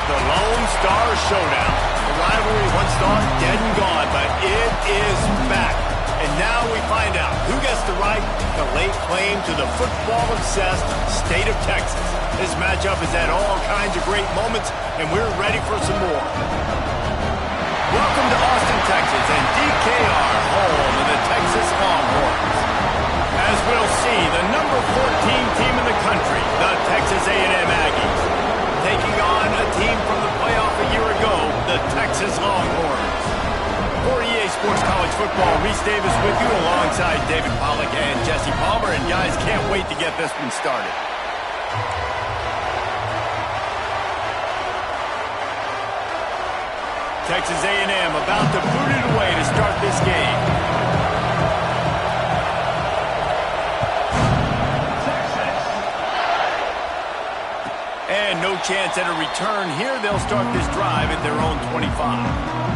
The Lone Star Showdown. The rivalry once thought dead and gone, but it is back. And now we find out who gets the right to lay claim to the football-obsessed state of Texas. This matchup has had all kinds of great moments, and we're ready for some more. Welcome to Austin, Texas, and DKR, home of the Texas Longhorns. As we'll see, the number 14 team in the country, the Texas A&M Aggies, taking on a team from the playoff a year ago, the Texas Longhorns. For EA Sports College Football, Reese Davis with you alongside David Pollack and Jesse Palmer. And guys, can't wait to get this one started. Texas A&M about to boot it away to start this game. And no chance at a return here. They'll start this drive at their own 25.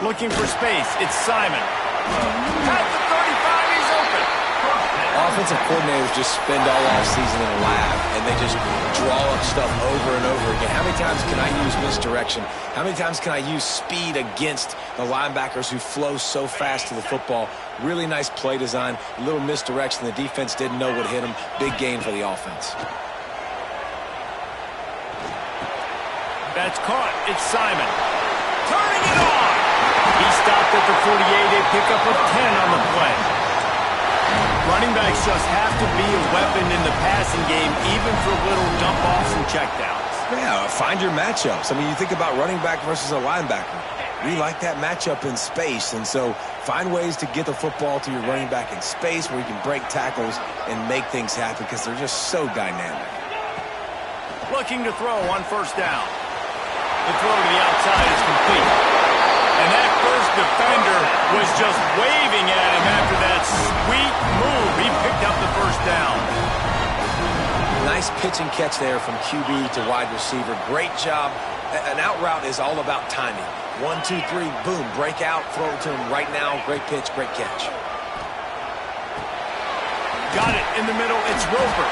Looking for space, it's Simon. At the 35, he's open. Offensive coordinators just spend all offseason in a lab, and they just draw up stuff over and over again. How many times can I use misdirection? How many times can I use speed against the linebackers who flow so fast to the football? Really nice play design, a little misdirection. The defense didn't know what hit them. Big gain for the offense. That's caught. It's Simon. Turning it on. He stopped at the 48. They pick up a 10 on the play. Running backs just have to be a weapon in the passing game, even for little dump-offs and checkdowns. Yeah, find your matchups. I mean, you think about running back versus a linebacker. We like that matchup in space, and so find ways to get the football to your running back in space where you can break tackles and make things happen because they're just so dynamic. Looking to throw on first down. The throw to the outside is complete. And that first defender was just waving at him after that sweet move. He picked up the first down. Nice pitch and catch there from QB to wide receiver. Great job. An out route is all about timing. 1, 2, 3, boom, break out, throw it to him right now. Great pitch, great catch. Got it in the middle. It's Roper.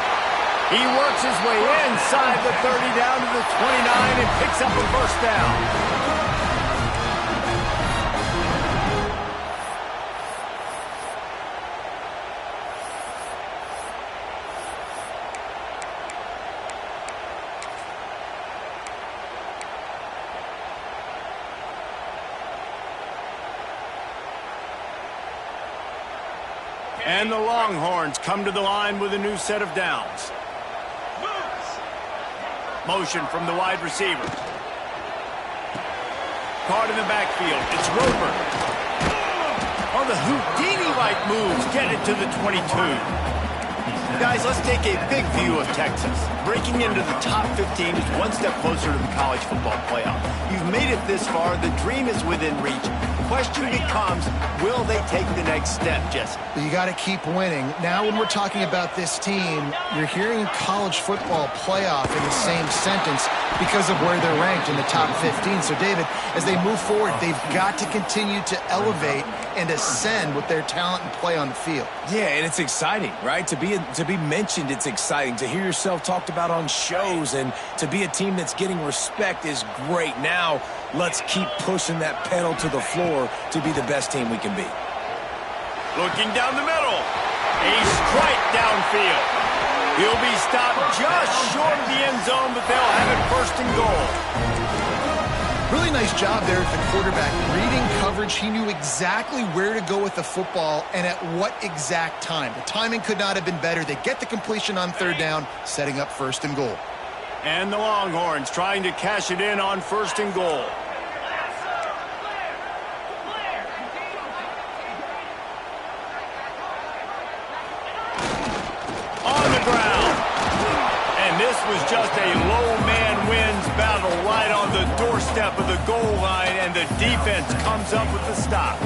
He works his way inside the 30 down to the 29 and picks up the first down. And the Longhorns come to the line with a new set of downs. Motion from the wide receiver. Caught in the backfield. It's Roper. On the Houdini-like moves, get it to the 22. Guys, let's take a big view of Texas. Breaking into the top 15 is one step closer to the college football playoff. You've made it this far. The dream is within reach. The question becomes, will they take the next step, Jesse? You got to keep winning. Now when we're talking about this team, you're hearing college football playoff in the same sentence because of where they're ranked in the top 15. So, David, as they move forward, they've got to continue to elevate and ascend with their talent and play on the field. Yeah, and it's exciting, right? To be mentioned, it's exciting. To hear yourself talked about on shows and to be a team that's getting respect is great. Now, let's keep pushing that pedal to the floor to be the best team we can be. Looking down the middle. A strike downfield. He'll be stopped just short of the end zone, but they'll have it first and goal. Really nice job there at the quarterback. Reading coverage, he knew exactly where to go with the football and at what exact time. The timing could not have been better. They get the completion on third down, setting up first and goal. And the Longhorns trying to cash it in on first and goal. On the ground. And this was just a low man wins battle right on the doorstep of the goal line, and the defense comes up with the stop.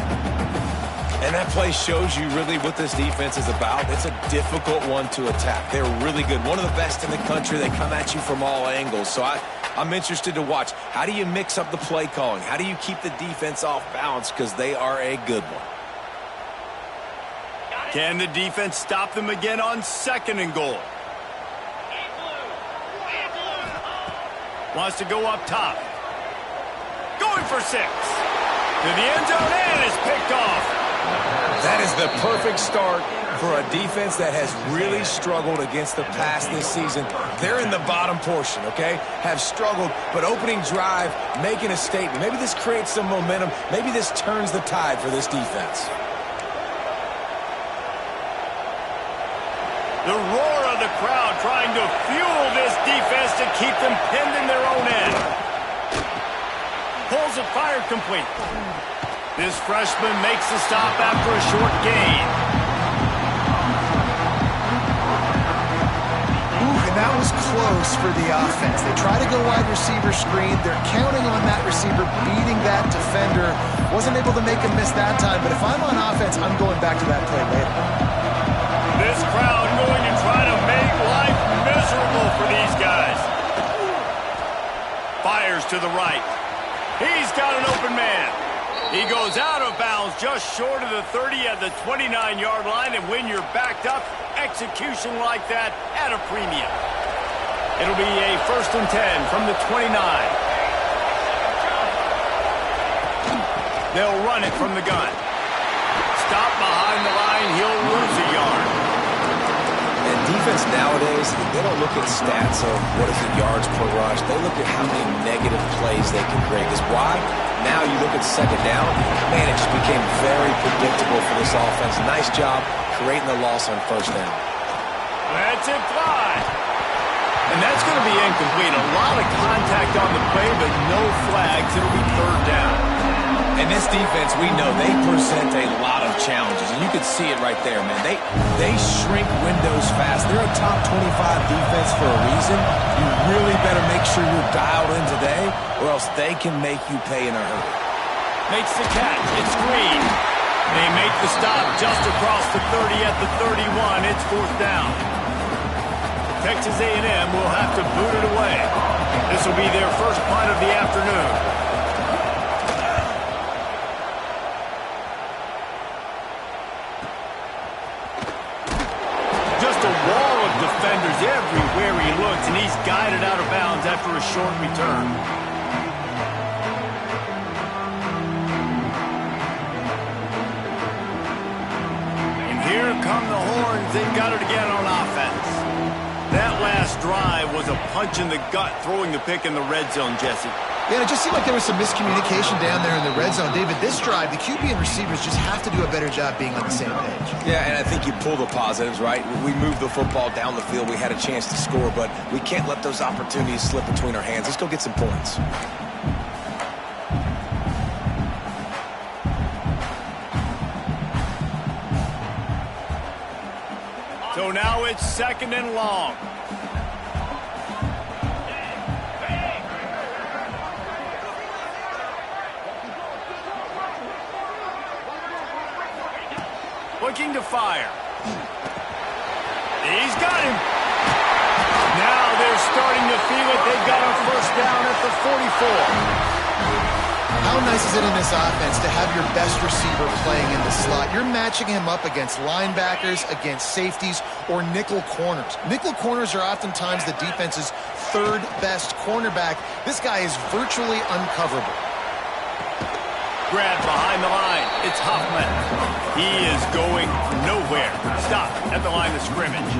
And that play shows you really what this defense is about. It's a difficult one to attack. They're really good. One of the best in the country. They come at you from all angles. So I'm interested to watch. How do you mix up the play calling? How do you keep the defense off balance? Because they are a good one. Can the defense stop them again on 2nd and goal? Wants to go up top. Going for 6. To the end zone and is picked off. That is the perfect start for a defense that has really struggled against the pass this season. They're in the bottom portion, okay? Have struggled, but opening drive, making a statement. Maybe this creates some momentum. Maybe this turns the tide for this defense. The roar of the crowd trying to fuel this defense to keep them pinned in their own end. Pulls it fired complete. This freshman makes the stop after a short gain. And that was close for the offense. They try to go wide receiver screen. They're counting on that receiver beating that defender. Wasn't able to make him miss that time, but if I'm on offense, I'm going back to that play later. This crowd going to try to make life miserable for these guys. Fires to the right. He's got an open man. He goes out of bounds just short of the 30 at the 29-yard line, and when you're backed up, execution like that at a premium. It'll be a 1st and 10 from the 29. They'll run it from the gun. Stop behind the line, he'll lose a yard. And defense nowadays, they don't look at stats of what is the yards per rush. They look at how many negative plays they can create. Because why? Now you look at 2nd down, man, it just became very predictable for this offense. Nice job creating the loss on 1st down. That's it fly. And that's going to be incomplete. A lot of contact on the play, but no flags. It'll be 3rd down. And this defense, we know they present a lot of challenges, and you can see it right there, man. They shrink windows fast. They're a top 25 defense for a reason. You really better make sure you're dialed in today, or else they can make you pay in a hurry. Makes the catch. It's Green. They make the stop just across the 30 at the 31. It's 4th down. Texas A&M will have to boot it away. This will be their first punt of the afternoon. Defenders everywhere he looks, and he's guided out of bounds after a short return. And here come the horns. They've got it again on offense. That last drive was a punch in the gut, throwing the pick in the red zone, Jesse. Yeah, it just seemed like there was some miscommunication down there in the red zone. David, this drive, the QB and receivers just have to do a better job being on the same page. Yeah, and I think you pull the positives, right? We moved the football down the field. We had a chance to score, but we can't let those opportunities slip between our hands. Let's go get some points. So now it's 2nd and long. Looking to fire. He's got him. Now they're starting to feel it. They've got a 1st down at the 44. How nice is it in this offense to have your best receiver playing in the slot? You're matching him up against linebackers, against safeties, or nickel corners. Nickel corners are oftentimes the defense's 3rd best cornerback. This guy is virtually uncoverable. Grab behind the line. It's Huffman. He is going nowhere. Stop at the line of scrimmage.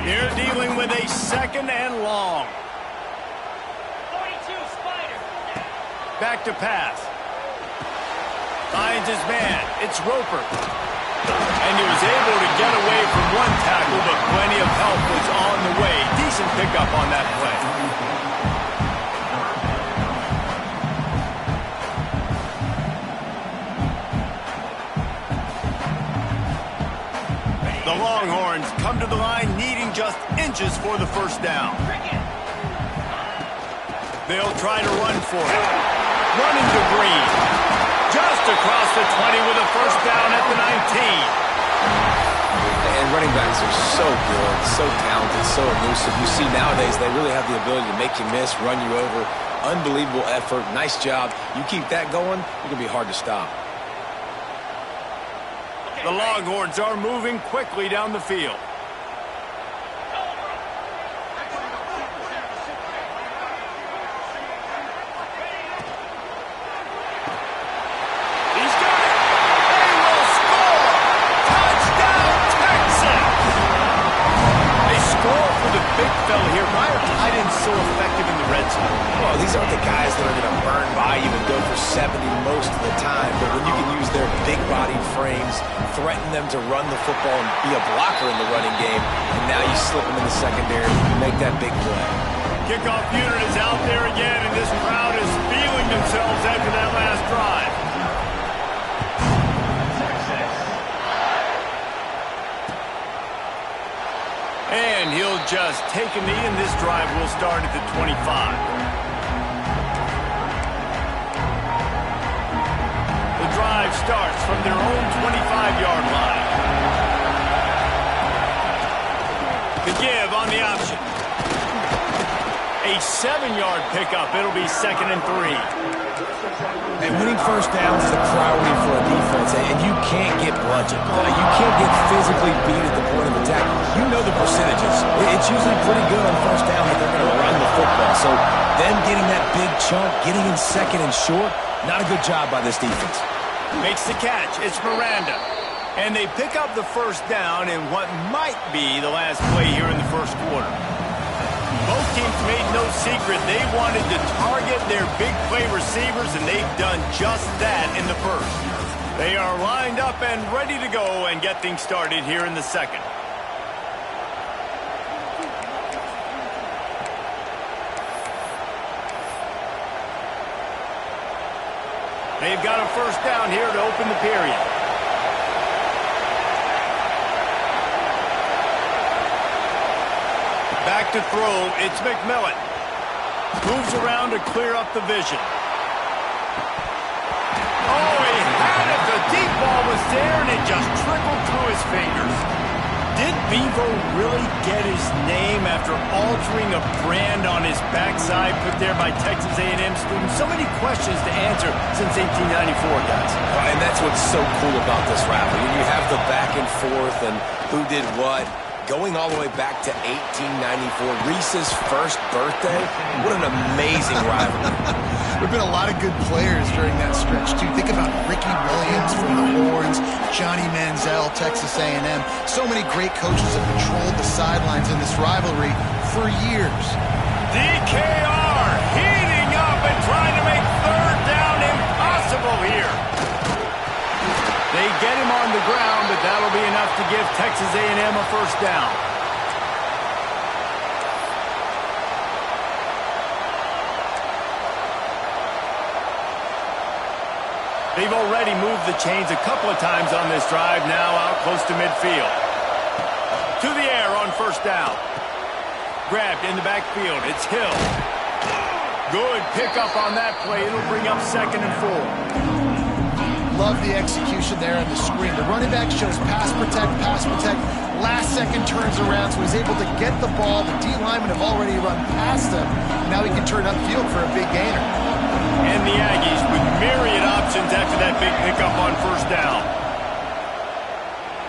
They're dealing with a 2nd and long. 42 Spider. Back to pass. Finds his man. It's Roper. And he was able to get away from one tackle, but plenty of help was on the way. Decent pickup on that play. The Longhorns come to the line needing just inches for the 1st down. They'll try to run for it. Running to Green. Just across the 20 with a first down at the 19. And running backs are so good, so talented, so elusive. You see nowadays they really have the ability to make you miss, run you over. Unbelievable effort. Nice job. You keep that going, you're going to be hard to stop. The Longhorns are moving quickly down the field. So effective in the red zone. Well, these aren't the guys that are going to burn by you and go for 70 most of the time, but when you can use their big-bodied frames, threaten them to run the football and be a blocker in the running game, and now you slip them in the secondary and make that big play. Kickoff unit is out there again, and this crowd is feeling themselves after that last drive. And he'll just take a knee, and this drive will start at the 25. The drive starts from their own 25-yard line. The give on the option. A 7-yard pickup. It'll be 2nd and 3. And winning first downs is a priority for a defense, and you can't get bludgeoned. You can't get physically beat at the point of attack. You know the percentages. It's usually pretty good on first down that they're going to run the football. So them getting that big chunk, getting in 2nd and short, not a good job by this defense. Makes the catch. It's Miranda. And they pick up the first down in what might be the last play here in the first quarter. Both teams made no secret they wanted to target their big play receivers, and they've done just that in the first. They are lined up and ready to go and get things started here in the second. They've got a first down here to open the period. Back to throw, it's McMillan. Moves around to clear up the vision. Oh, he had it. The deep ball was there, and it just trickled through his fingers. Did Bevo really get his name after altering a brand on his backside put there by Texas A&M students? So many questions to answer since 1894, guys. And that's what's so cool about this rivalry. When you have the back and forth and who did what, going all the way back to 1894, Reese's first birthday. What an amazing rivalry. There have been a lot of good players during that stretch, too. Think about Ricky Williams from the Horns, Johnny Manziel, Texas A&M. So many great coaches have patrolled the sidelines in this rivalry for years. DKR heating up and trying to make third down impossible here. They get him on the ground, but that'll be enough to give Texas A&M a first down. They've already moved the chains a couple of times on this drive, now out close to midfield. To the air on first down. Grabbed in the backfield. It's Hill. Good pickup on that play. It'll bring up 2nd and 4. Love the execution there on the screen. The running back shows pass protect. Last second turns around, so he's able to get the ball. The D linemen have already run past him. Now he can turn upfield for a big gainer. And the Aggies with myriad options after that big pickup on first down.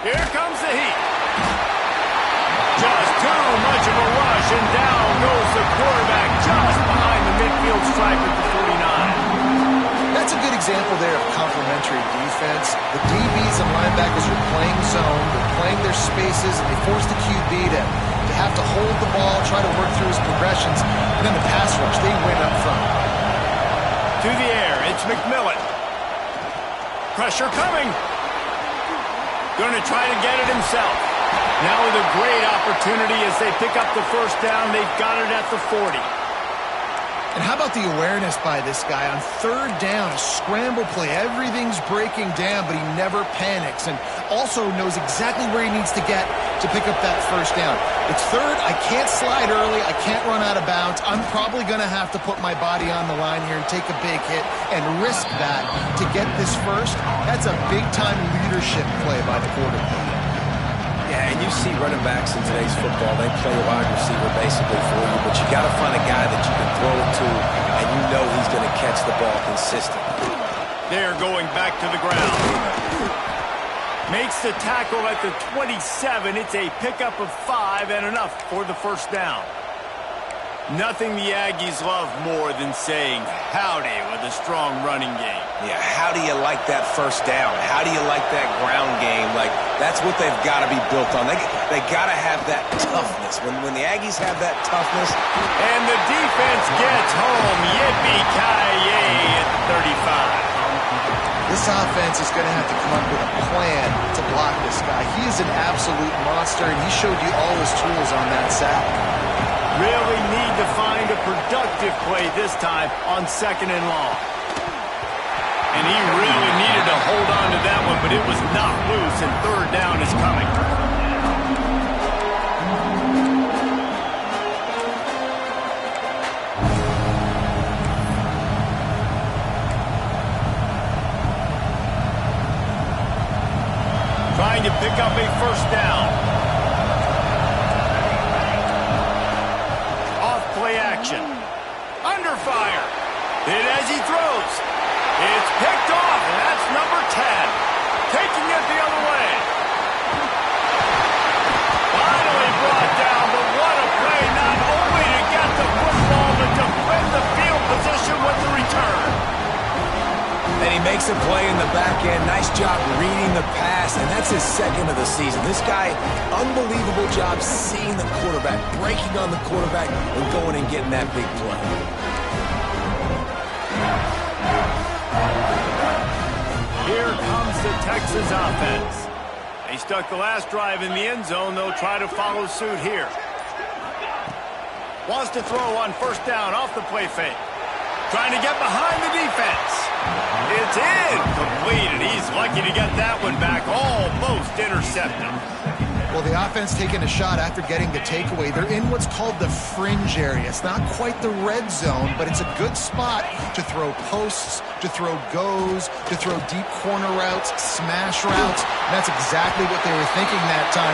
Here comes the heat. Just too much of a rush, and down goes the quarterback just behind the midfield stripe at the 49. That's a good example there of complementary defense. The DBs and linebackers are playing zone, they're playing their spaces, and they force the QB to have to hold the ball, try to work through his progressions, and then the pass rush, they win up front. To the air, it's McMillan. Pressure coming. Going to try to get it himself. Now with a great opportunity as they pick up the first down, they've got it at the 40. And how about the awareness by this guy on third down, a scramble play. Everything's breaking down, but he never panics and also knows exactly where he needs to get to pick up that first down. It's third. I can't slide early. I can't run out of bounds. I'm probably going to have to put my body on the line here and take a big hit and risk that to get this first. That's a big-time leadership play by the quarterback. Yeah, and you see running backs in today's football, they play a wide receiver basically for you, but you got to find a guy that you can throw it to, and you know he's going to catch the ball consistently. They're going back to the ground. Makes the tackle at the 27. It's a pickup of 5 and enough for the first down. Nothing the Aggies love more than saying howdy with a strong running game. Yeah, how do you like that first down? How do you like that ground game? Like, that's what they've got to be built on. They got to have that toughness. When the Aggies have that toughness. And the defense gets home. Yippee-ki-yay at the 35. This offense is going to have to come up with a plan to block this guy. He is an absolute monster, and he showed you all his tools on that sack. Really need to find a productive play this time on 2nd and long. And he really needed to hold on to that one, but it was not loose, and 3rd down is coming. Trying to pick up a first down. Play action. Under fire. Hit as he throws. It's picked off, and that's number 10. Taking it the other way. Finally brought down, but what a play. Not only to get the football, but to win the field position with the return. And he makes a play in the back end. Nice job reading the pass, and that's his 2nd of the season. This guy, unbelievable job seeing the quarterback, breaking on the quarterback, and going and getting that big play. Here comes the Texas offense. They stuck the last drive in the end zone. They'll try to follow suit here. Wants to throw on 1st down off the play fake. Trying to get behind the defense. It's incomplete, and he's lucky to get that one back. Almost intercepted. Well, the offense taking a shot after getting the takeaway. They're in what's called the fringe area. It's not quite the red zone, but it's a good spot to throw posts, to throw goes, to throw deep corner routes, smash routes. And that's exactly what they were thinking that time.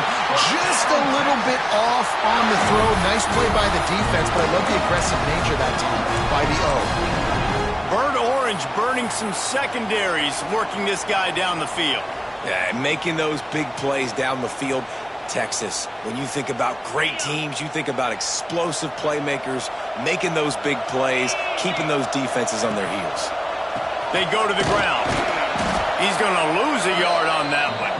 Just a little bit off on the throw. Nice play by the defense, but I love the aggressive nature that time by the O. Burnt orange burning some secondaries, working this guy down the field. Yeah, and making those big plays down the field. Texas, when you think about great teams, you think about explosive playmakers, making those big plays, keeping those defenses on their heels. They go to the ground. He's going to lose a yard on that one.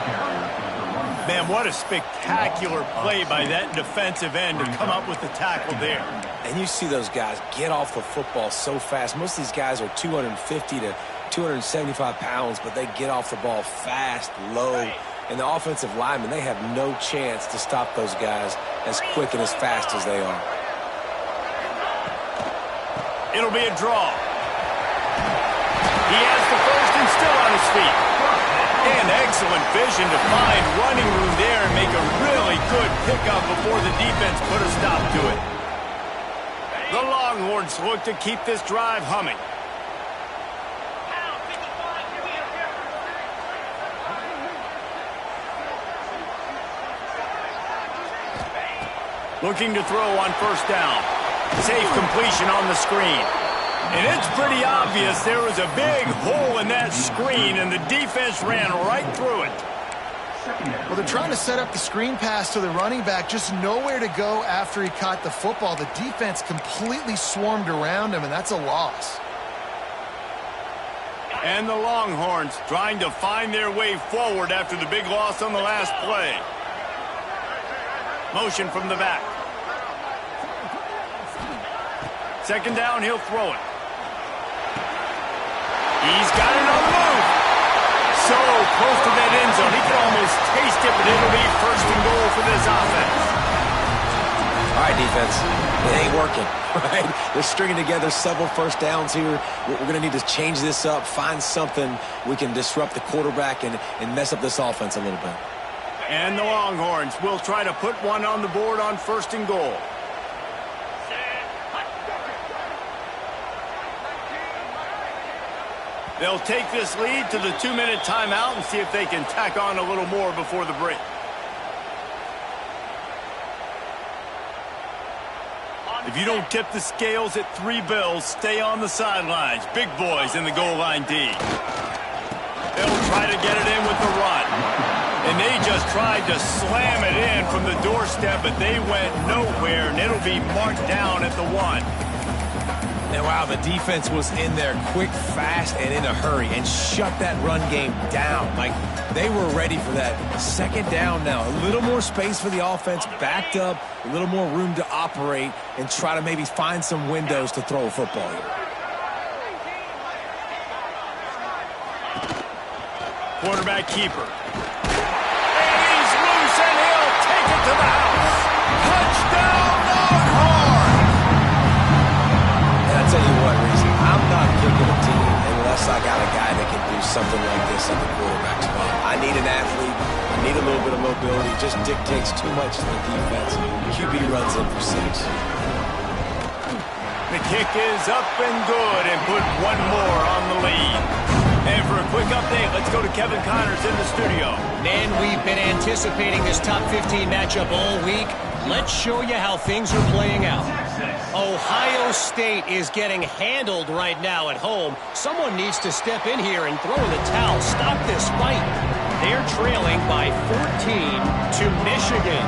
Man, what a spectacular play by that defensive end to come up with the tackle there. And you see those guys get off the football so fast. Most of these guys are 250 to 275 pounds, but they get off the ball fast, low. And the offensive linemen, they have no chance to stop those guys as quick and as fast as they are. It'll be a draw. He has the first and still on his feet. And excellent vision to find running room there and make a really good pickup before the defense put a stop to it. The Longhorns look to keep this drive humming. Looking to throw on 1st down. Safe completion on the screen. And it's pretty obvious there was a big hole in that screen, and the defense ran right through it. Well, they're trying to set up the screen pass to the running back, just nowhere to go after he caught the football. The defense completely swarmed around him, and that's a loss. And the Longhorns trying to find their way forward after the big loss on the last play. Motion from the back. 2nd down, he'll throw it. He's got it on the move. So close to that end zone. He can almost taste it, but it'll be 1st and goal for this offense. All right, defense, it ain't working, right? They're stringing together several first downs here. We're going to need to change this up, find something we can disrupt the quarterback and mess up this offense a little bit. And the Longhorns will try to put one on the board on 1st and goal. They'll take this lead to the 2-minute timeout and see if they can tack on a little more before the break. If you don't tip the scales at 3 bills, stay on the sidelines. Big boys in the goal line D. They'll try to get it in with the run. And they just tried to slam it in from the doorstep, but they went nowhere, and it'll be marked down at the 1. And wow, the defense was in there quick, fast, and in a hurry and shut that run game down. Like, they were ready for that. 2nd down now. A little more space for the offense, backed up, a little more room to operate and try to maybe find some windows to throw a football here. Quarterback keeper. And he's loose, and he'll take it to the house. Touchdown, Longhorns! And I tell you what, Reese, I'm not picking a team unless I got a guy that can do something like this at the quarterback spot. I need an athlete. I need a little bit of mobility. It just dictates too much to the defense. QB runs in for 6. The kick is up and good, and put one more on the lead. And for a quick update, let's go to Kevin Connors in the studio. Man, we've been anticipating this top 15 matchup all week. Let's show you how things are playing out. Ohio State is getting handled right now at home. Someone needs to step in here and throw in the towel. Stop this fight. They're trailing by 14 to Michigan.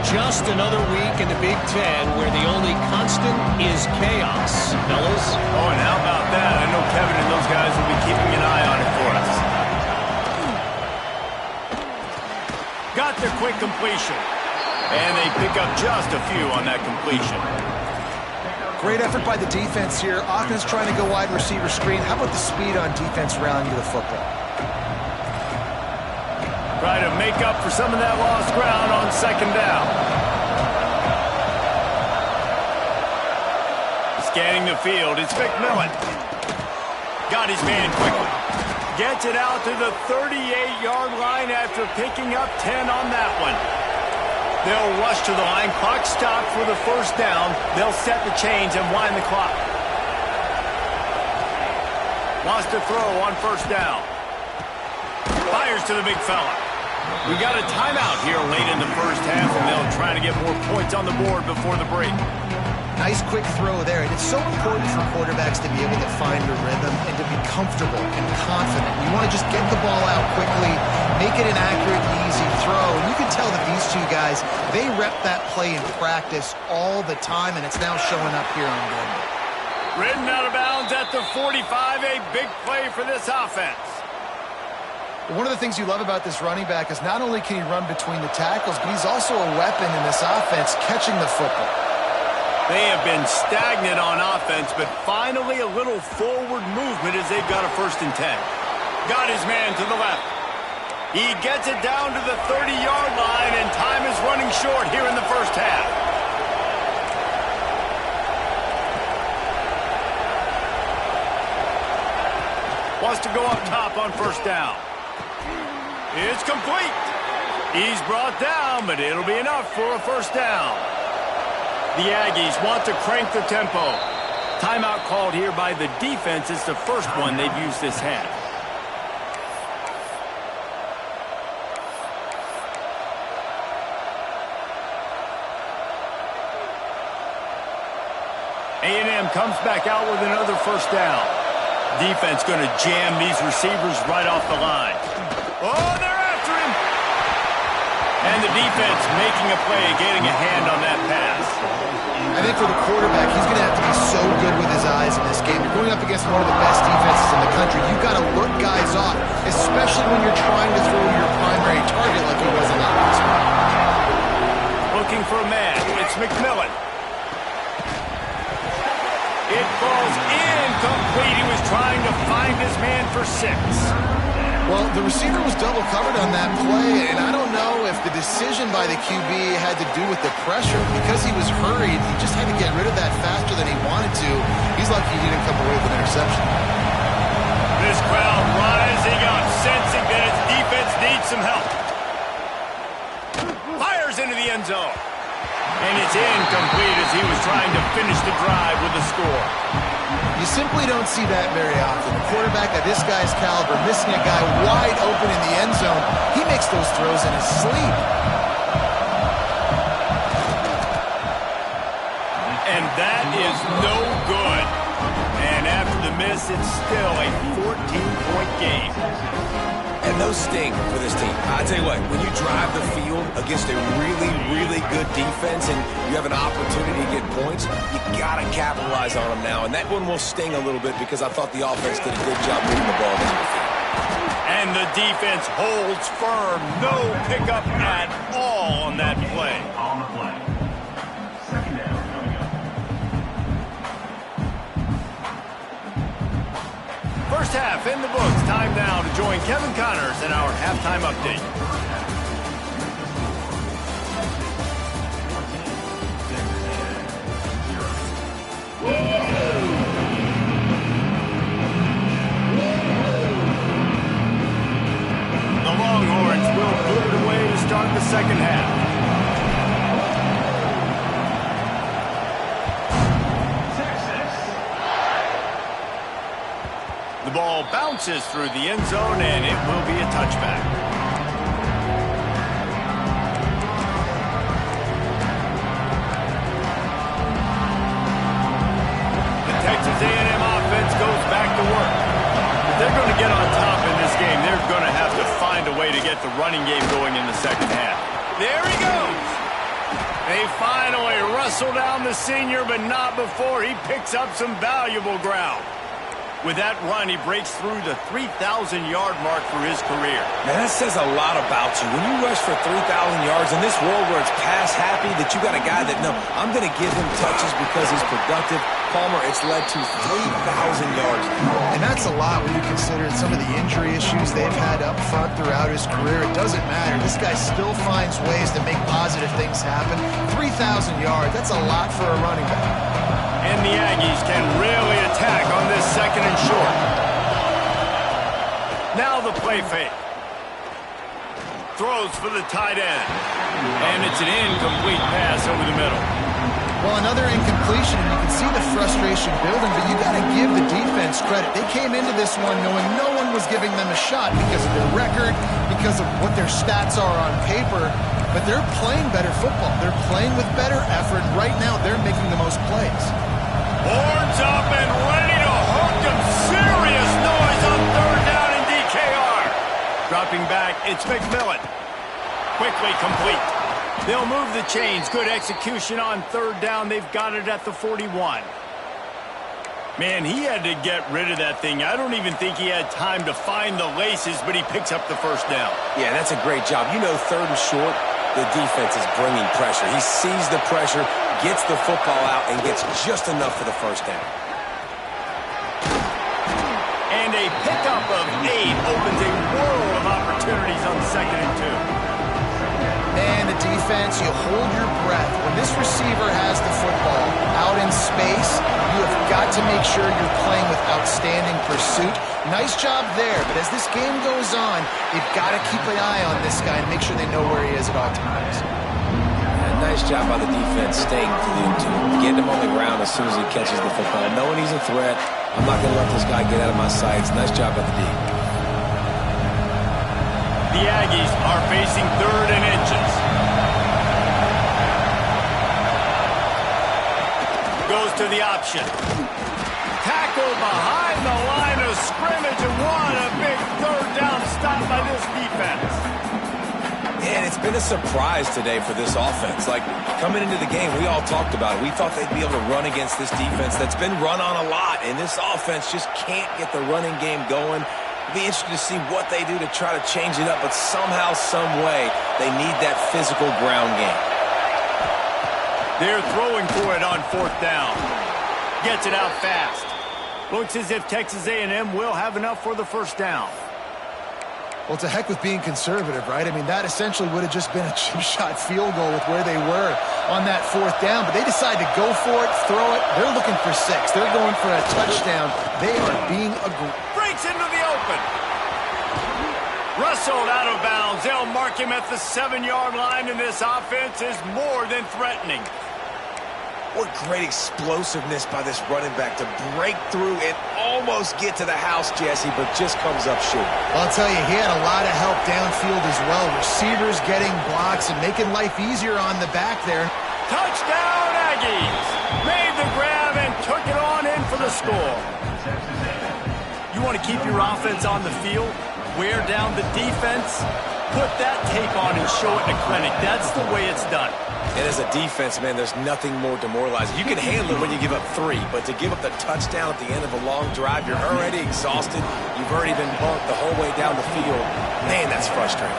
Just another week in the Big Ten where the only constant is chaos. Fellas? Oh, and how about that? I know Kevin and those guys will be keeping an eye on it for us. Got the quick completion. And they pick up just a few on that completion. Great effort by the defense here. Offense trying to go wide receiver screen. How about the speed on defense rallying to the football? Try to make up for some of that lost ground on 2nd down. Scanning the field, it's McMillan. Got his man quickly. Gets it out to the 38-yard line after picking up 10 on that one. They'll rush to the line. Clock stopped for the 1st down. They'll set the chains and wind the clock. Wants to throw on 1st down. Fires to the big fella. We got a timeout here late in the 1st half, and they'll try to get more points on the board before the break. Nice quick throw there, and it's so important for quarterbacks to be able to find a rhythm and to be comfortable and confident. You want to just get the ball out quickly, make it an accurate and easy throw, and you can tell that these two guys, they rep that play in practice all the time, and it's now showing up here on Monday. Ridden out of bounds at the 45, a big play for this offense. One of the things you love about this running back is not only can he run between the tackles, but he's also a weapon in this offense catching the football. They have been stagnant on offense, but finally a little forward movement as they've got a 1st and 10. Got his man to the left. He gets it down to the 30-yard line, and time is running short here in the 1st half. Wants to go up top on 1st down. It's complete. He's brought down, but it'll be enough for a 1st down. The Aggies want to crank the tempo. Timeout called here by the defense. It's the first one they've used this half. A&M comes back out with another 1st down. Defense going to jam these receivers right off the line. Oh, they're after him. And the defense making a play, getting a hand on that pass. I think for the quarterback, he's going to have to be so good with his eyes in this game. You're going up against one of the best defenses in the country. You've got to look guys off, especially when you're trying to throw your primary target like he was in that last one. Looking for a man. It's McMillan. It falls incomplete. He was trying to find his man for 6. Well, the receiver was double covered on that play, and I don't know if the decision by the QB had to do with the pressure. Because he was hurried, he just had to get rid of that faster than he wanted to. He's lucky he didn't come away with an interception. This crowd rising up, sensing that its defense needs some help. Fires into the end zone. And it's incomplete as he was trying to finish the drive with a score. You simply don't see that very often. A quarterback of this guy's caliber missing a guy wide open in the end zone. He makes those throws in his sleep. And that is no good. And after the miss, it's still a 14-point game. And those sting for this team. I tell you what, when you drive the field against a really, really good defense and you have an opportunity to get points, you got to capitalize on them now. And that one will sting a little bit because I thought the offense did a good job moving the ball down the field. And the defense holds firm. No pickup at all on that play. On the play. Second down coming up. First half in the books. Time now to join Kevin Connors in our halftime update. The Longhorns will put it away to start the second half. The ball bounces through the end zone, and it will be a touchback. The Texas A&M offense goes back to work. If they're going to get on top in this game, they're going to have to find a way to get the running game going in the second half. There he goes. They finally wrestle down the senior, but not before he picks up some valuable ground. With that run, he breaks through the 3,000-yard mark for his career. Man, that says a lot about you. When you rush for 3,000 yards in this world where it's pass happy, that you got a guy that, no, I'm going to give him touches because he's productive. Palmer, it's led to 3,000 yards. And that's a lot when you consider some of the injury issues they've had up front throughout his career. It doesn't matter. This guy still finds ways to make positive things happen. 3,000 yards, that's a lot for a running back. And the Aggies can really attack on this second and short. Now the play fake. Throws for the tight end. And it's an incomplete pass over the middle. Well, another incompletion, and you can see the frustration building, but you got to give the defense credit. They came into this one knowing no one was giving them a shot because of their record, because of what their stats are on paper, but they're playing better football. They're playing with better effort. Right now, they're making the most plays. Horns up and ready to hook them. Serious noise on third down in DKR. Dropping back, it's McMillan. Quickly complete. They'll move the chains. Good execution on third down. They've got it at the 41. Man, he had to get rid of that thing. I don't even think he had time to find the laces, but he picks up the first down. Yeah, that's a great job. You know, third and short, the defense is bringing pressure. He sees the pressure, gets the football out, and gets just enough for the first down. And a pickup of 8 opens a world of opportunities on second and 2. And the defense, you hold your breath. When this receiver has the football out in space, you have got to make sure you're playing with outstanding pursuit. Nice job there, but as this game goes on, you've got to keep an eye on this guy and make sure they know where he is at all times. Yeah, nice job by the defense staying glued to him, getting him on the ground as soon as he catches the football. Knowing he's a threat, I'm not going to let this guy get out of my sights. Nice job by the D. The Aggies are facing third and inches. Goes to the option. Tackle behind the line of scrimmage, and what a big third down stop by this defense. And it's been a surprise today for this offense. Like, coming into the game, we all talked about it. We thought they'd be able to run against this defense that's been run on a lot, and this offense just can't get the running game going. It'll be interesting to see what they do to try to change it up, but somehow, some way, they need that physical ground game. They're throwing for it on fourth down. Gets it out fast. Looks as if Texas A&M will have enough for the first down. Well, to heck with being conservative, right? I mean, that essentially would have just been a chip shot field goal with where they were on that 4th down. But they decide to go for it, throw it. They're looking for 6. They're going for a touchdown. They are being aggressive. Breaks into the open. Rustled out of bounds. They'll mark him at the 7-yard line, and this offense is more than threatening. What great explosiveness by this running back to break through and almost get to the house, Jesse, but just comes up short. I'll tell you, he had a lot of help downfield as well. Receivers getting blocks and making life easier on the back there. Touchdown, Aggies! Made the grab and took it on in for the score. You want to keep your offense on the field? Wear down the defense? Put that tape on and show it in a clinic. That's the way it's done. And as a defense, man, there's nothing more demoralizing. You can handle it when you give up 3, but to give up the touchdown at the end of a long drive, you're already exhausted. You've already been bumped the whole way down the field. Man, that's frustrating.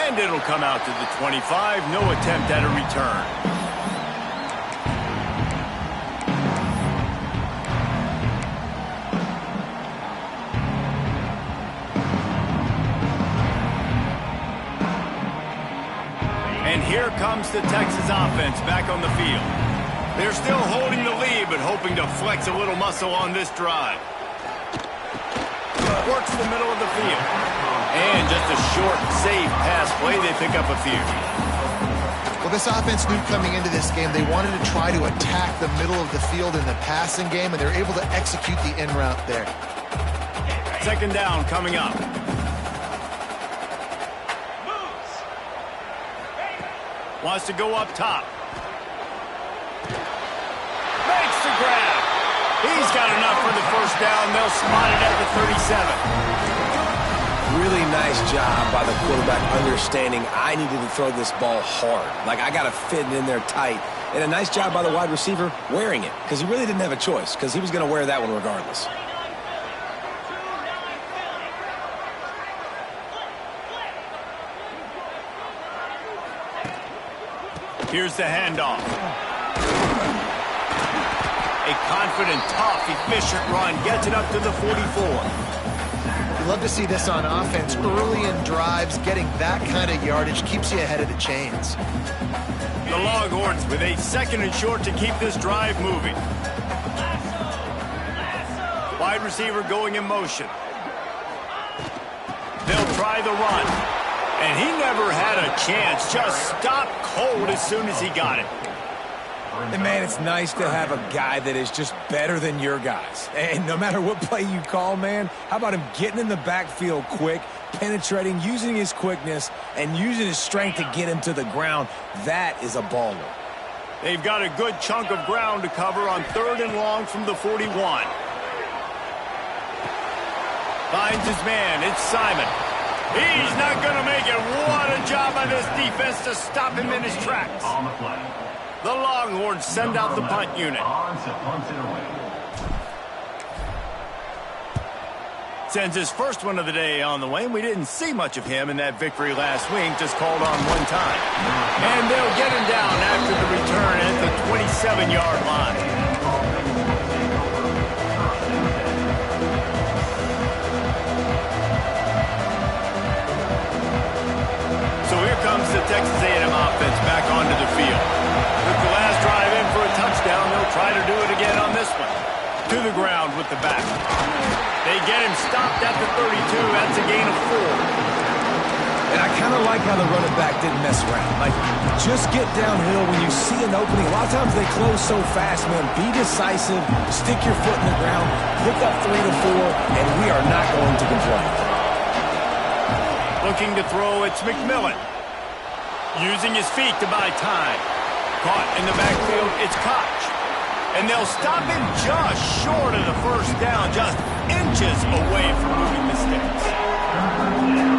And it'll come out to the 25. No attempt at a return. And here comes the Texas offense back on the field. They're still holding the lead, but hoping to flex a little muscle on this drive. Works the middle of the field. And just a short, safe pass play. They pick up a few. Well, this offense knew coming into this game they wanted to try to attack the middle of the field in the passing game, and they're able to execute the in route there. 2nd down coming up. Wants to go up top. Makes the grab. He's got enough for the 1st down. They'll spot it at the 37. Really nice job by the quarterback understanding I needed to throw this ball hard. Like, I got to fit it in there tight. And a nice job by the wide receiver wearing it, because he really didn't have a choice, because he was going to wear that one regardless. Here's the handoff. A confident, tough, efficient run gets it up to the 44. You love to see this on offense. Early in drives, getting that kind of yardage keeps you ahead of the chains. The Longhorns with a 2nd and short to keep this drive moving. Wide receiver going in motion. They'll try the run. And he never had a chance. Just stopped cold as soon as he got it. And, man, it's nice to have a guy that is just better than your guys. And no matter what play you call, man, how about him getting in the backfield quick, penetrating, using his quickness, and using his strength to get him to the ground? That is a baller. They've got a good chunk of ground to cover on 3rd and long from the 41. Finds his man. It's Simon. He's not going to make it. What a job by this defense to stop him in his tracks. On the play. The Longhorns send out the punt unit. Sends his first one of the day on the way, and we didn't see much of him in that victory last week, just called on one time. And they'll get him down after the return at the 27-yard line. So here comes the Texas A&M offense back onto the field. With the last drive in for a touchdown, they'll try to do it again on this one. To the ground with the back. They get him stopped at the 32. That's a gain of 4. And I kind of like how the running back didn't mess around. Like, just get downhill when you see an opening. A lot of times they close so fast, man. Be decisive, stick your foot in the ground, pick up 3 to 4, and we are not going to complain. Looking to throw, it's McMillan. Using his feet to buy time. Caught in the backfield, it's Koch. And they'll stop him just short of the 1st down, just inches away from moving the sticks.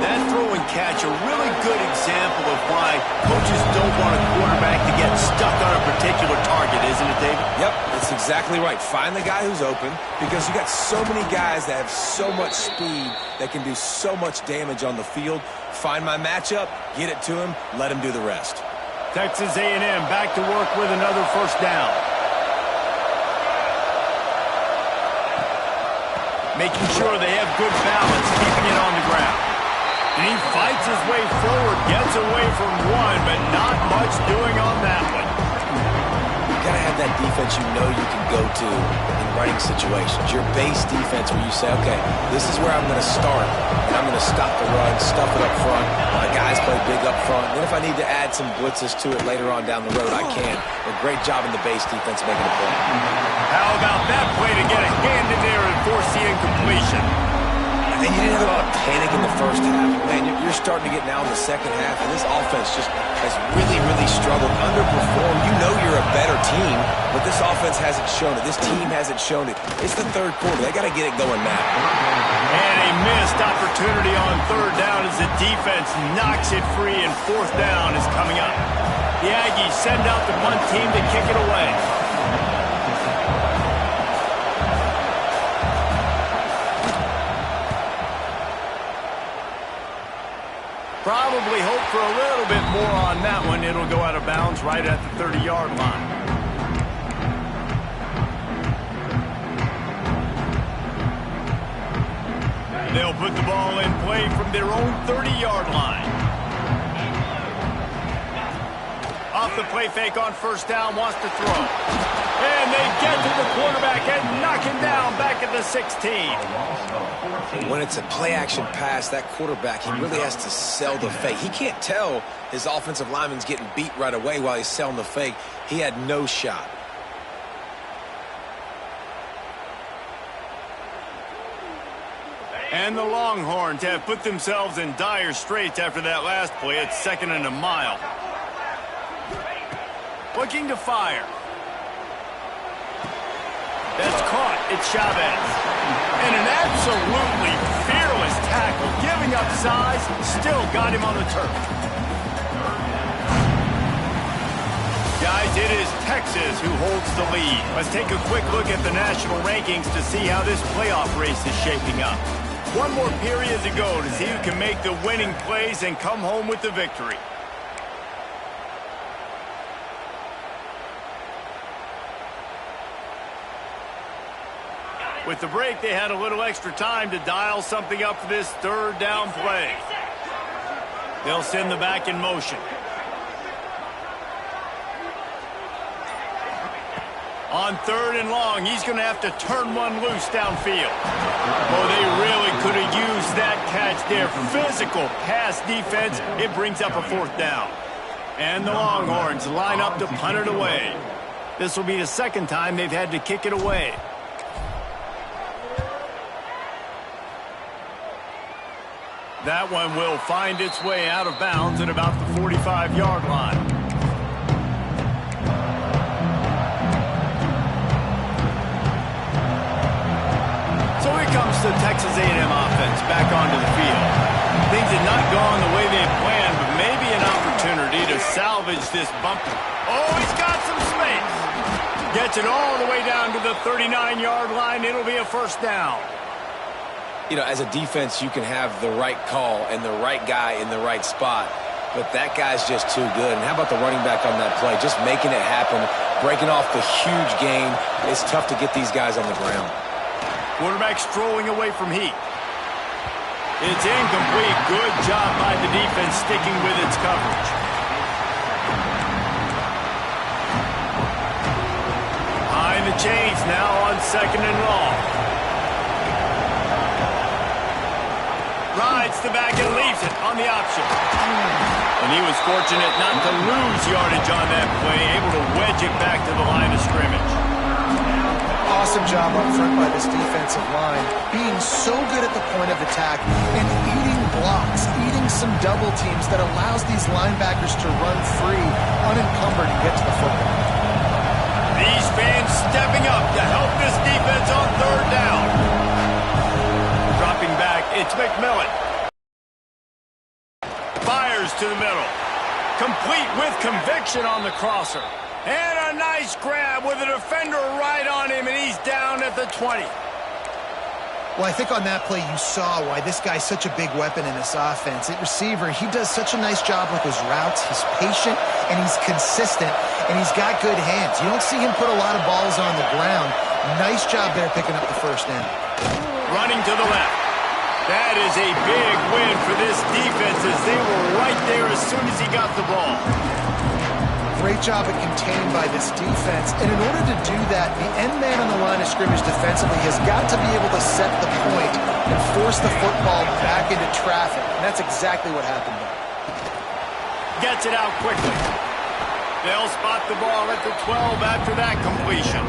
That throw and catch, a really good example of why coaches don't want a quarterback to get stuck on a particular target, isn't it, David? Yep, that's exactly right. Find the guy who's open, because you got so many guys that have so much speed that can do so much damage on the field. Find my matchup, get it to him, let him do the rest. Texas A&M back to work with another 1st down. making sure they have good balance, keeping it on the ground. And he fights his way forward, gets away from one, but not much doing on that one. You got to have that defense you know you can go to in running situations. Your base defense where you say, okay, this is where I'm going to start, and I'm going to stop the run, stuff it up front. My guys play big up front. Then if I need to add some blitzes to it later on down the road, I can. A great job in the base defense making a play. How about that play to get a hand in there and force the incompletion? And you didn't have a lot of panic in the first half. Man, you're starting to get now in the second half, and this offense just has really, really struggled, underperformed. You know you're a better team, but this offense hasn't shown it. This team hasn't shown it. It's the third quarter. They got to get it going now. And a missed opportunity on third down as the defense knocks it free, and fourth down is coming up. The Aggies send out the punt team to kick it away. Probably hope for a little bit more on that one. It'll go out of bounds right at the 30-yard line. They'll put the ball in play from their own 30-yard line. Off the play fake on first down, wants to throw. And they get to the quarterback and knock him down back at the 16. When it's a play-action pass, that quarterback, he really has to sell the fake. He can't tell his offensive lineman's getting beat right away while he's selling the fake. He had no shot. And the Longhorns have put themselves in dire straits after that last play. It's 2nd and a mile. Looking to fire. That's caught. It's Chavez. And an absolutely fearless tackle. Giving up size, still got him on the turf. Guys, it is Texas who holds the lead. Let's take a quick look at the national rankings to see how this playoff race is shaping up. One more period to go to see who can make the winning plays and come home with the victory. With the break, they had a little extra time to dial something up for this third down play. They'll send the back in motion. On 3rd and long, he's going to have to turn one loose downfield. Oh, they really could have used that catch there. Physical pass defense. It brings up a 4th down. And the Longhorns line up to punt it away. This will be the second time they've had to kick it away. That one will find its way out of bounds at about the 45-yard line. So here comes the Texas A&M offense back onto the field. Things had not gone the way they had planned, but maybe an opportunity to salvage this bumper. Oh, he's got some space. Gets it all the way down to the 39-yard line. It'll be a 1st down. You know, as a defense, you can have the right call and the right guy in the right spot, but that guy's just too good. And how about the running back on that play? Just making it happen, breaking off the huge gain. It's tough to get these guys on the ground. Quarterback strolling away from heat. It's incomplete. Good job by the defense sticking with its coverage. Behind the chains now on 2nd and long. Rides the back and leaves it on the option. And he was fortunate not to lose yardage on that play, able to wedge it back to the line of scrimmage. Awesome job up front by this defensive line, being so good at the point of attack and eating blocks, eating some double teams that allows these linebackers to run free, unencumbered, and get to the football. These fans stepping up to help this defense on 3rd down. Dropping back, it's McMillan. Fires to the middle. Complete with conviction on the crosser. And a nice grab with a defender right on him, and he's down at the 20. Well, I think on that play you saw why this guy's such a big weapon in this offense. At receiver, he does such a nice job with his routes. He's patient, and he's consistent, and he's got good hands. You don't see him put a lot of balls on the ground. Nice job there picking up the first down. Running to the left. That is a big win for this defense as they were right there as soon as he got the ball. Great job at containing by this defense. And in order to do that, the end man on the line of scrimmage defensively has got to be able to set the point and force the football back into traffic. And that's exactly what happened there. Gets it out quickly. They'll spot the ball at the 12 after that completion.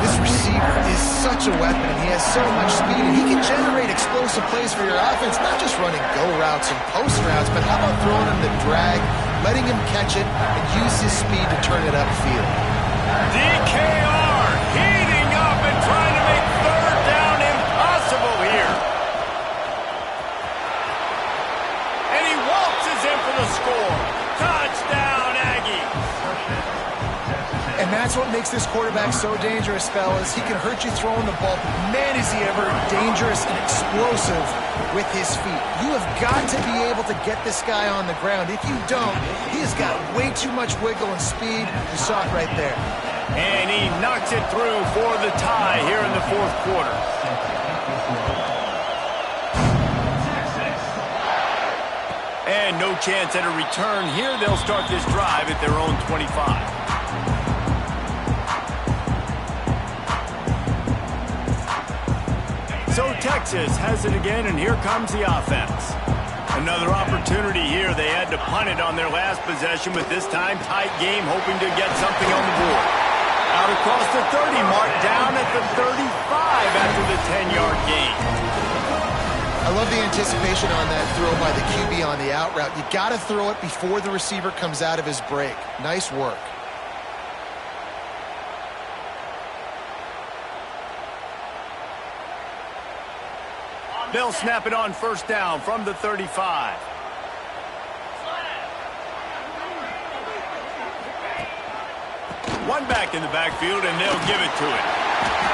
This receiver is such a weapon. He has so much speed, and he can generate explosive plays for your offense, not just running go routes and post routes, but how about throwing him the drag, letting him catch it, and use his speed to turn it upfield. DKR heating up and trying to make third down impossible here. And he waltzes in for the score. Touchdown, Aggies. And that's what makes this quarterback so dangerous, fellas. He can hurt you throwing the ball, but man, is he ever dangerous and explosive with his feet. You have got to be able to get this guy on the ground. If you don't, he has got way too much wiggle and speed. You saw it right there. And he knocks it through for the tie here in the fourth quarter. And no chance at a return here. They'll start this drive at their own 25. So Texas has it again, and here comes the offense. Another opportunity here. They had to punt it on their last possession, but this time tight game, hoping to get something on the board. Out across the 30 mark, down at the 35 after the 10-yard gain. I love the anticipation on that throw by the QB on the out route. You got to throw it before the receiver comes out of his break. Nice work. They'll snap it on first down from the 35. One back in the backfield, and they'll give it to it.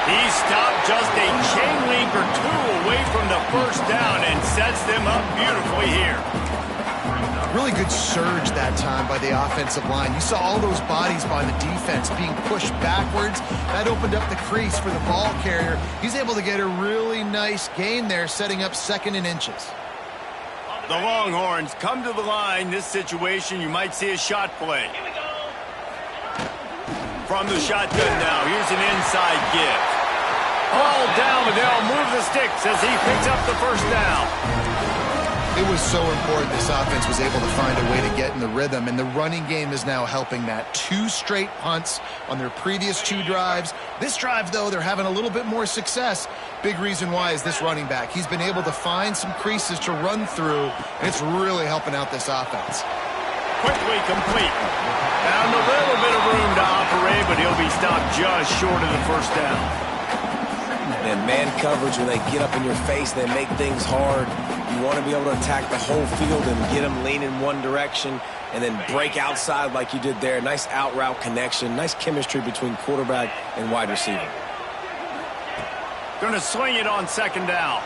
He stopped just a chain link or two away from the first down and sets them up beautifully here. Really good surge that time by the offensive line. You saw all those bodies by the defense being pushed backwards. That opened up the crease for the ball carrier. He's able to get a really nice gain there, setting up second and inches. The Longhorns come to the line. This situation, you might see a shot play. From the shotgun now, here's an inside give. All down, but they'll move the sticks as he picks up the first down. It was so important this offense was able to find a way to get in the rhythm, and the running game is now helping that. 2 straight punts on their previous 2 drives. This drive, though, they're having a little bit more success. Big reason why is this running back. He's been able to find some creases to run through, and it's really helping out this offense. Quickly complete. Found a little bit of room to operate, but he'll be stopped just short of the first down. And man coverage, when they get up in your face, they make things hard. You want to be able to attack the whole field and get them leaning one direction and then break outside like you did there. Nice out route connection, nice chemistry between quarterback and wide receiver. Going to swing it on second down.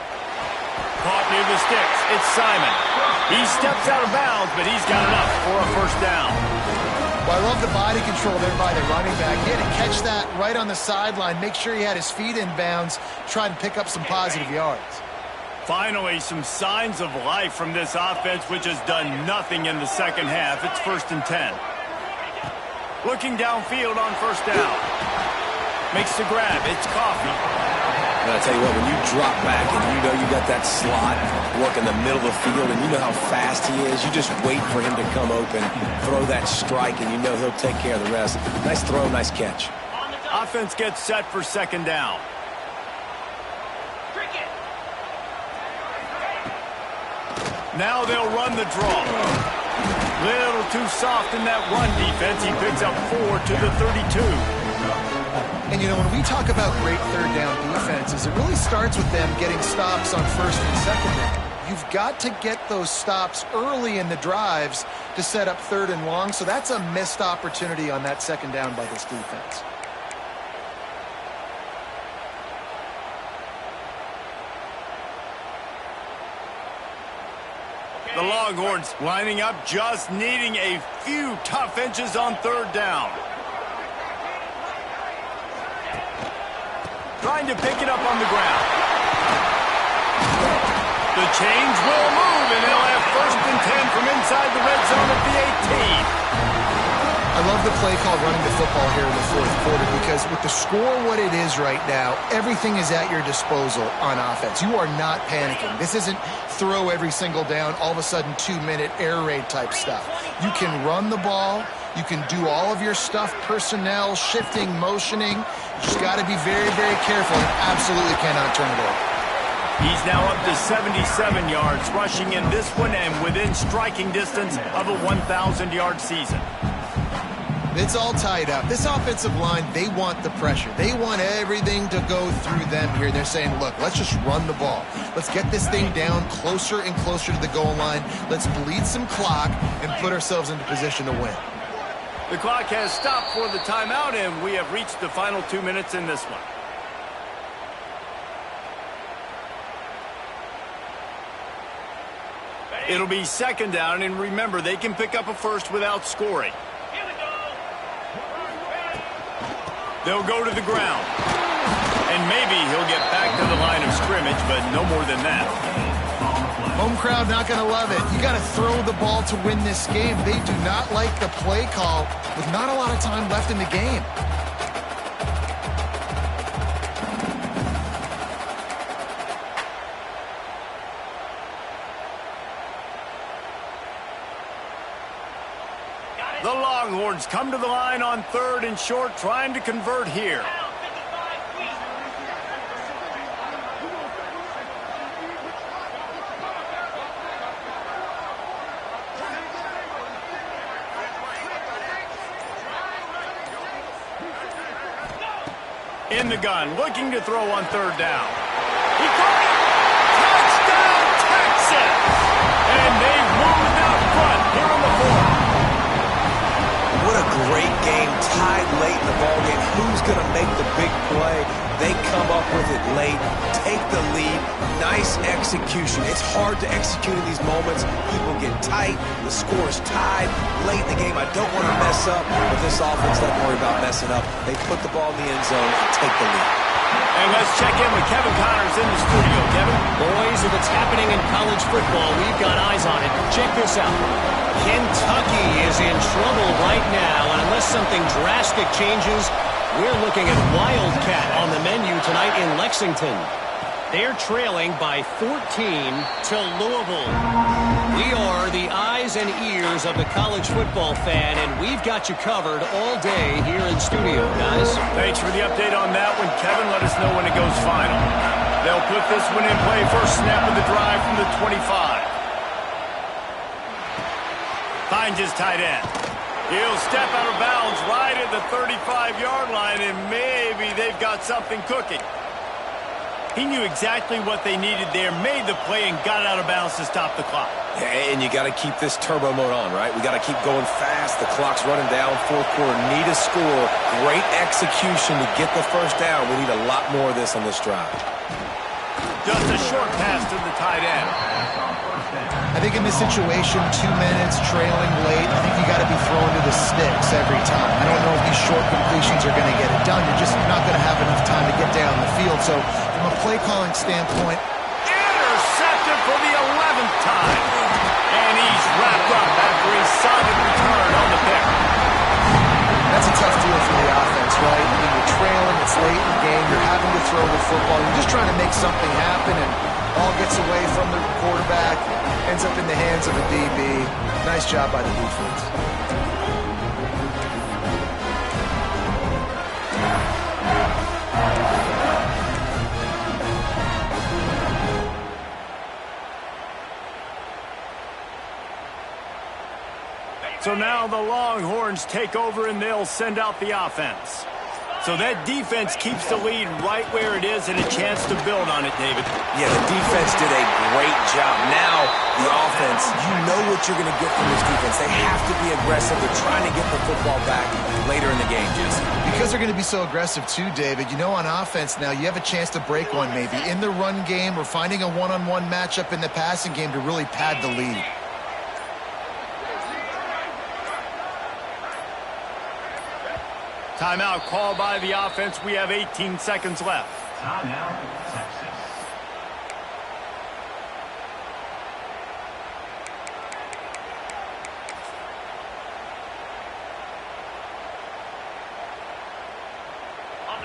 Caught near the sticks. It's Simon. He steps out of bounds, but he's got enough for a first down. Well, I love the body control there by the running back. He had to catch that right on the sideline, make sure he had his feet in bounds, try to pick up some positive yards. Finally, some signs of life from this offense, which has done nothing in the second half. It's 1st and 10. Looking downfield on first down. Makes the grab. It's Coffee. I'm going to tell you what, when you drop back and you know you got that slot work in the middle of the field and you know how fast he is, you just wait for him to come open, throw that strike, and you know he'll take care of the rest. Nice throw, nice catch. Offense gets set for second down. Now they'll run the draw. Little too soft in that run defense. He picks up 4 to the 32. And, you know, when we talk about great third down defenses, it really starts with them getting stops on first and second down. You've got to get those stops early in the drives to set up third and long, so that's a missed opportunity on that second down by this defense. The Longhorns lining up, just needing a few tough inches on third down. Trying to pick it up on the ground. The chains will move, and they'll have 1st and 10 from inside the red zone at the 18. I love the play called running the football here in the 4th quarter because with the score what it is right now, everything is at your disposal on offense. You are not panicking. This isn't throw every single down, all of a sudden 2-minute air raid type stuff. You can run the ball. You can do all of your stuff, personnel, shifting, motioning. You just got to be very, very careful and absolutely cannot turn it over. He's now up to 77 yards, rushing in this one and within striking distance of a 1,000-yard season. It's all tied up. This offensive line, they want the pressure. They want everything to go through them here. They're saying, look, let's just run the ball. Let's get this thing down closer and closer to the goal line. Let's bleed some clock and put ourselves into position to win. The clock has stopped for the timeout, and we have reached the final 2 minutes in this one. It'll be 2nd down, and remember, they can pick up a first without scoring. They'll go to the ground. And maybe he'll get back to the line of scrimmage, but no more than that. Home crowd not going to love it. You got to throw the ball to win this game. They do not like the play call with not a lot of time left in the game. The Longhorns come to the line on 3rd and short, trying to convert here. In the gun, looking to throw on 3rd down. He caught it! Touchdown, Texas! And they've moved out front here in the 4th. What a great game, tied late in the ballgame. Who's going to make the big play? They come up with it late, take the lead. Nice execution. It's hard to execute in these moments. People get tight. The score is tied late in the game. I don't want to mess up, but this offense doesn't worry about messing up. They put the ball in the end zone and take the lead. And let's check in with Kevin Connors in the studio. Kevin? Boys, if it's happening in college football, we've got eyes on it. Check this out. Kentucky is in trouble right now, and unless something drastic changes, we're looking at Wildcat on the menu tonight in Lexington. They're trailing by 14 to Louisville. We are the eyes and ears of the college football fan, and we've got you covered all day here in studio, guys. Thanks for the update on that one, Kevin. Let us know when it goes final. They'll put this one in play. First snap of the drive from the 25. Finds his tight end. He'll step out of bounds right at the 35-yard line, and maybe they've got something cooking. He knew exactly what they needed there, made the play, and got out of bounds to stop the clock. Yeah, and you got to keep this turbo mode on, right? We got to keep going fast. The clock's running down. 4th quarter, need a score. Great execution to get the first down. We need a lot more of this on this drive. Just a short pass to the tight end. I think in this situation, 2 minutes, trailing late, I think you got to be throwing to the sticks every time. I don't know if these short completions are going to get it done. You're just not going to have enough time to get down the field. So from a play calling standpoint, intercepted for the 11th time. And he's wrapped up after a solid return on the pick. that's a tough deal for the offense, right? I mean, you're trailing, it's late in the game, you're having to throw the football, you're just trying to make something happen, and ball gets away from the quarterback, ends up in the hands of a DB. Nice job by the defense. So now the Longhorns take over and they'll send out the offense. So that defense keeps the lead right where it is and a chance to build on it, David. Yeah, the defense did a great job. Now, the offense, you know what you're going to get from this defense. They have to be aggressive. They're trying to get the football back later in the game, Jesse. Because they're going to be so aggressive too, David, you know on offense now you have a chance to break one maybe in the run game or finding a one-on-one matchup in the passing game to really pad the lead. Timeout called by the offense. We have 18 seconds left. Timeout, Texas.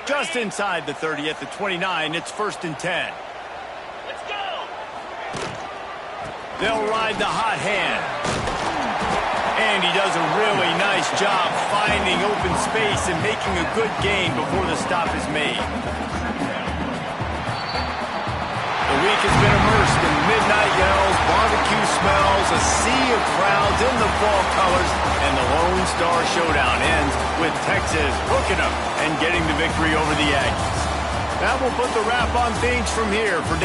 Just inside the 30 at the 29. It's 1st and 10. Let's go! They'll ride the hot hand. And he does a really nice job finding open space and making a good gain before the stop is made. The week has been immersed in midnight yells, barbecue smells, a sea of crowds in the fall colors, and the Lone Star Showdown ends with Texas hooking them and getting the victory over the Aggies. That will put the wrap on things from here for David.